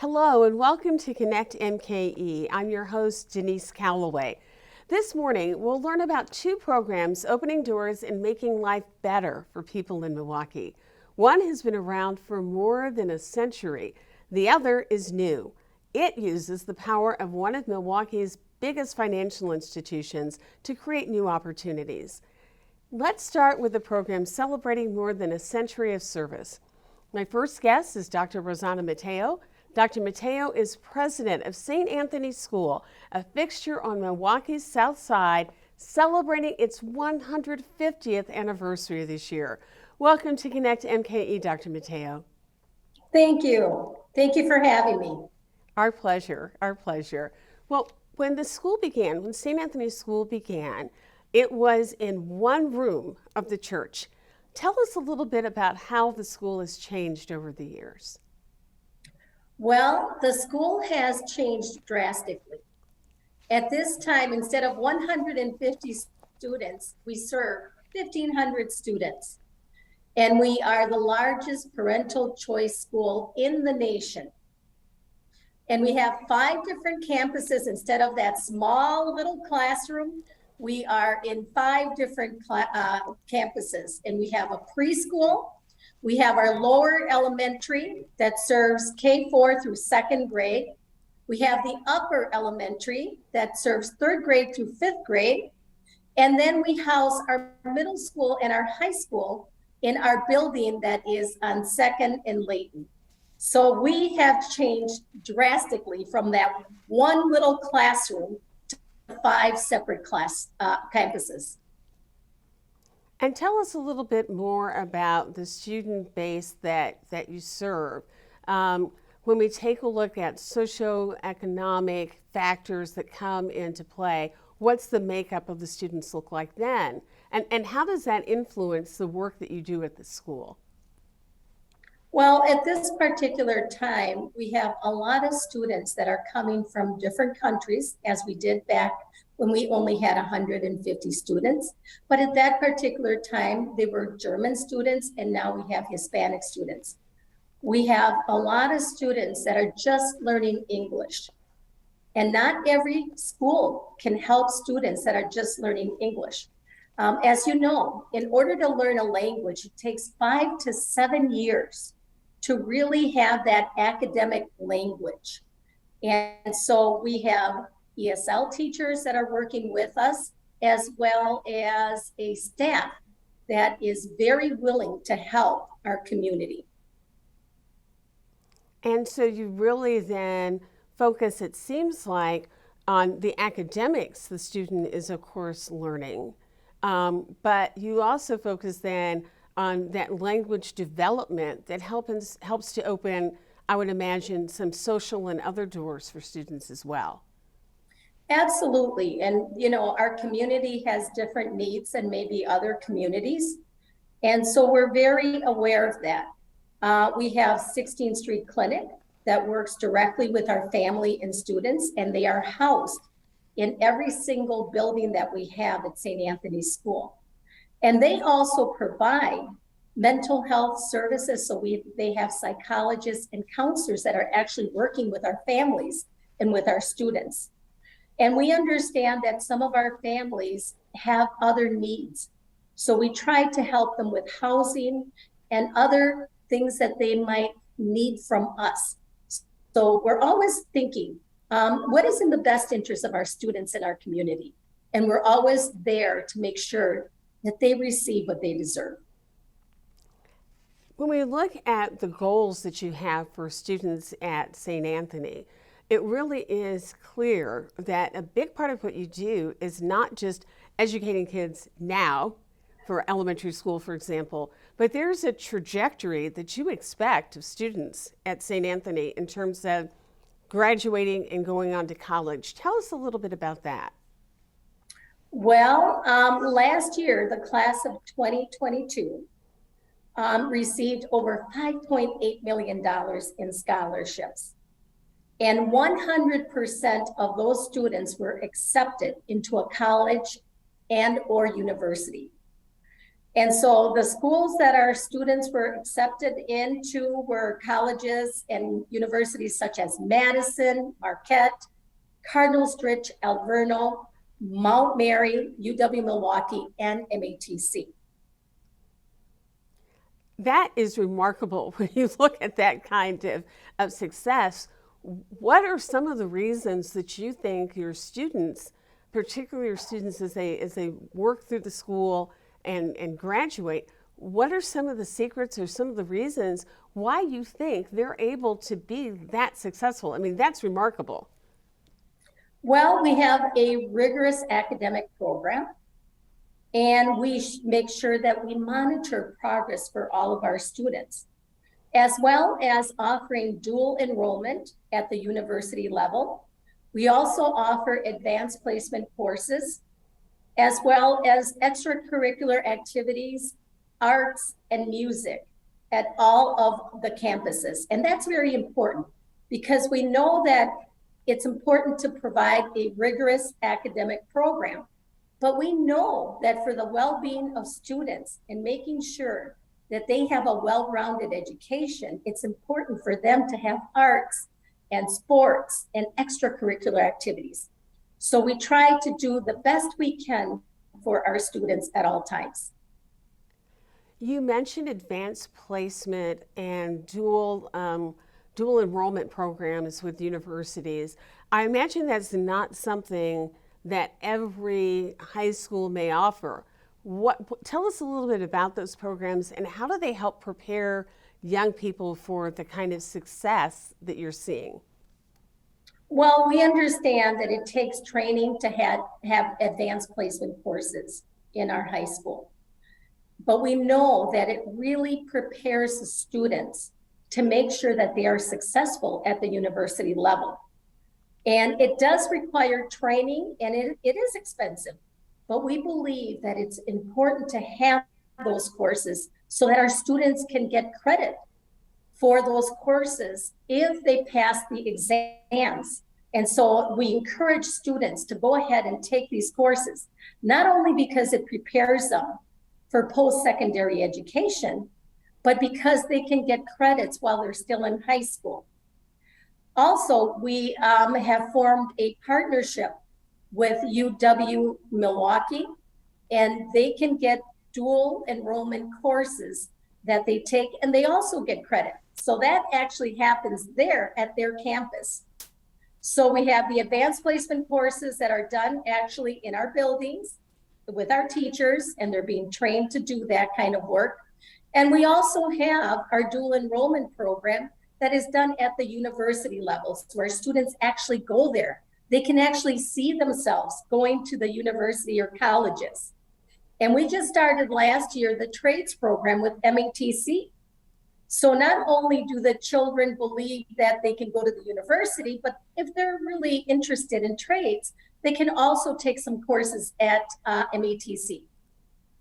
Hello and welcome to Connect MKE. I'm your host, Denise Callaway. This morning, we'll learn about two programs opening doors and making life better for people in Milwaukee. One has been around for more than a century. The other is new. It uses the power of one of Milwaukee's biggest financial institutions to create new opportunities. Let's start with the program celebrating more than a century of service. My first guest is Dr. Rosana Mateo. Dr. Mateo is president of St. Anthony's School, a fixture on Milwaukee's south side, celebrating its 150th anniversary this year. Welcome to Connect MKE, Dr. Mateo. Thank you. Thank you for having me. Our pleasure, our pleasure. Well, when the school began, when St. Anthony's School began, it was in one room of the church. Tell us a little bit about how the school has changed over the years. Well, the school has changed drastically. At this time, instead of 150 students, we serve 1,500 students. And we are the largest parental choice school in the nation. And we have 5 different campuses. Instead of that small little classroom, we are in 5 different campuses. And we have a preschool. We have our lower elementary that serves K4 through 2nd grade. We have the upper elementary that serves 3rd grade through 5th grade. And then we house our middle school and our high school in our building that is on 2nd and Layton. So we have changed drastically from that one little classroom to 5 separate campuses. And tell us a little bit more about the student base that you serve. When we take a look at socioeconomic factors that come into play, what's the makeup of the students look like then? And how does that influence the work that you do at the school? Well, at this particular time, we have a lot of students that are coming from different countries, as we did back when we only had 150 students. But at that particular time, they were German students, and now we have Hispanic students. We have a lot of students that are just learning English. And not every school can help students that are just learning English. As you know, in order to learn a language, it takes 5 to 7 years to really have that academic language. And so we have ESL teachers that are working with us, as well as a staff that is very willing to help our community. And so you really then focus, it seems like, on the academics the student is, of course, learning. But you also focus then on that language development that helps to open, I would imagine, some social and other doors for students as well. Absolutely. And, you know, our community has different needs than maybe other communities. And so we're very aware of that. We have 16th Street Clinic that works directly with our family and students, and they are housed in every single building that we have at St. Anthony's School. And they also provide mental health services. So they have psychologists and counselors that are actually working with our families and with our students. And we understand that some of our families have other needs. So we try to help them with housing and other things that they might need from us. So we're always thinking, what is in the best interest of our students and our community? And we're always there to make sure that they receive what they deserve. When we look at the goals that you have for students at St. Anthony, it really is clear that a big part of what you do is not just educating kids now for elementary school, for example, but there's a trajectory that you expect of students at St. Anthony in terms of graduating and going on to college. Tell us a little bit about that. Well, last year, the class of 2022 received over $5.8 million in scholarships. And 100% of those students were accepted into a college and or university. And so the schools that our students were accepted into were colleges and universities such as Madison, Marquette, Cardinal Stritch, Alverno, Mount Mary, UW Milwaukee, and MATC. That is remarkable when you look at that kind of success. What are some of the reasons that you think your students, particularly your students as they work through the school and graduate, what are some of the secrets or some of the reasons why you think they're able to be that successful? I mean, that's remarkable. Well, we have a rigorous academic program, and we make sure that we monitor progress for all of our students, as well as offering dual enrollment at the university level. We also offer advanced placement courses, as well as extracurricular activities, arts, and music at all of the campuses. And that's very important because we know that it's important to provide a rigorous academic program. But we know that for the well-being of students and making sure that they have a well-rounded education, it's important for them to have arts and sports and extracurricular activities. So we try to do the best we can for our students at all times. You mentioned advanced placement and dual enrollment programs with universities. I imagine that's not something that every high school may offer. Tell us a little bit about those programs and how do they help prepare young people for the kind of success that you're seeing? Well, we understand that it takes training to have advanced placement courses in our high school. But we know that it really prepares the students to make sure that they are successful at the university level. And it does require training, and it is expensive, but we believe that it's important to have those courses so that our students can get credit for those courses if they pass the exams. And so we encourage students to go ahead and take these courses, not only because it prepares them for post-secondary education, but because they can get credits while they're still in high school. Also, we have formed a partnership with UW Milwaukee, and they can get dual enrollment courses that they take, and they also get credit. So that actually happens there at their campus. So we have the advanced placement courses that are done actually in our buildings with our teachers, and they're being trained to do that kind of work. And we also have our dual enrollment program that is done at the university levels where students actually go there. They can actually see themselves going to the university or colleges. And we just started last year the trades program with MATC. So not only do the children believe that they can go to the university, but if they're really interested in trades, they can also take some courses at MATC.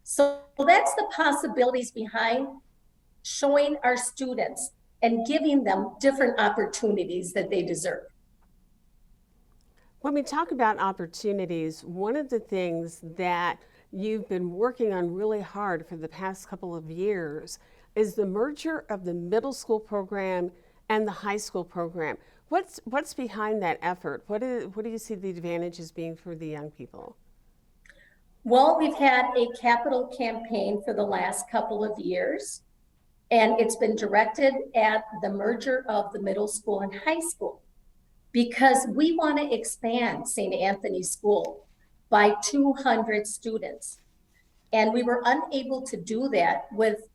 So that's the possibilities behind showing our students and giving them different opportunities that they deserve. When we talk about opportunities, one of the things that you've been working on really hard for the past couple of years is the merger of the middle school program and the high school program. What's behind that effort? What do you see the advantages being for the young people? Well, we've had a capital campaign for the last couple of years, and it's been directed at the merger of the middle school and high school because we want to expand St. Anthony's School by 200 students. And we were unable to do that with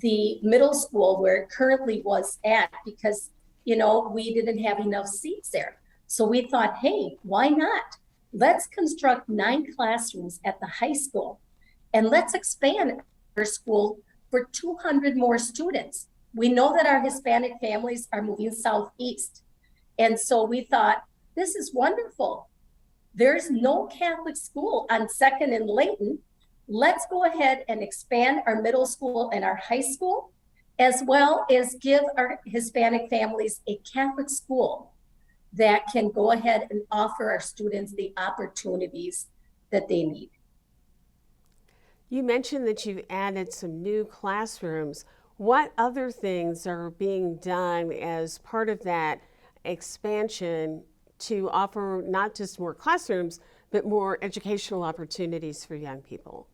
the middle school where it currently was at because, we didn't have enough seats there. So we thought, hey, why not? Let's construct 9 classrooms at the high school and let's expand our school for 200 more students. We know that our Hispanic families are moving southeast. And so we thought, this is wonderful. There's no Catholic school on 2nd and Layton. Let's go ahead and expand our middle school and our high school, as well as give our Hispanic families a Catholic school that can go ahead and offer our students the opportunities that they need. You mentioned that you've added some new classrooms. What other things are being done as part of that expansion to offer not just more classrooms, but more educational opportunities for young people?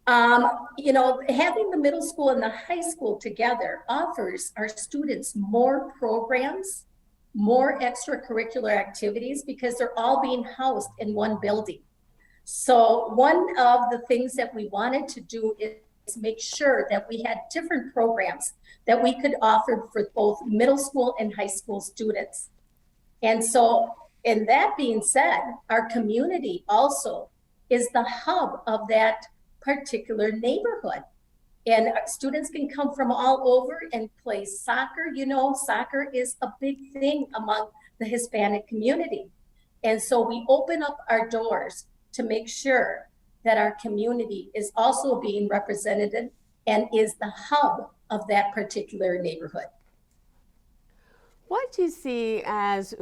Having the middle school and the high school together offers our students more programs, more extracurricular activities because they're all being housed in one building. So one of the things that we wanted to do is make sure that we had different programs that we could offer for both middle school and high school students. And so, in that being said, our community also is the hub of that particular neighborhood. And students can come from all over and play soccer. You know, soccer is a big thing among the Hispanic community. And so we open up our doors to make sure that our community is also being represented and is the hub of that particular neighborhood. What do you see as,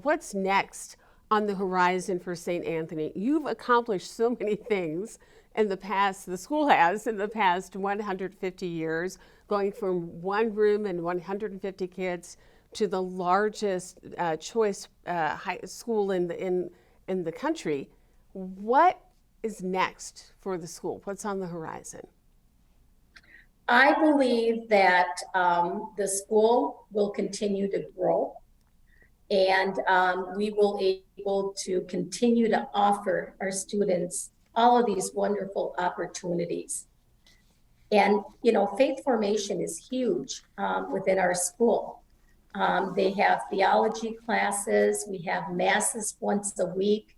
what's next on the horizon for St. Anthony? You've accomplished so many things in the past, the school has in the past 150 years, going from one room and 150 kids to the largest choice high school in the country. What is next for the school? What's on the horizon? I believe that the school will continue to grow, and we will be able to continue to offer our students all of these wonderful opportunities. And, faith formation is huge within our school. They have theology classes, we have masses once a week,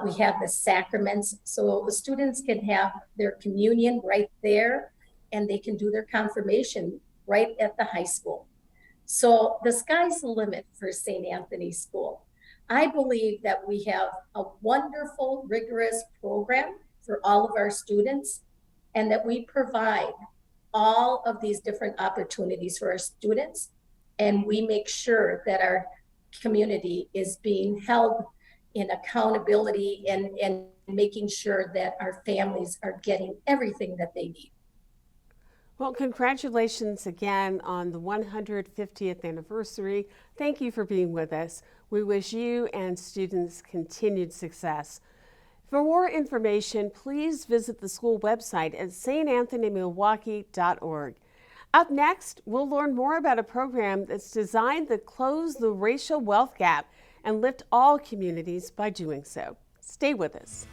we have the sacraments, so the students can have their communion right there, and they can do their confirmation right at the high school. So the sky's the limit for St. Anthony School. I believe that we have a wonderful, rigorous program for all of our students, and that we provide all of these different opportunities for our students, and we make sure that our community is being held in accountability and making sure that our families are getting everything that they need. Well, congratulations again on the 150th anniversary. Thank you for being with us. We wish you and students continued success. For more information, please visit the school website at santanthonymilwaukee.org. Up next, we'll learn more about a program that's designed to close the racial wealth gap and lift all communities by doing so. Stay with us.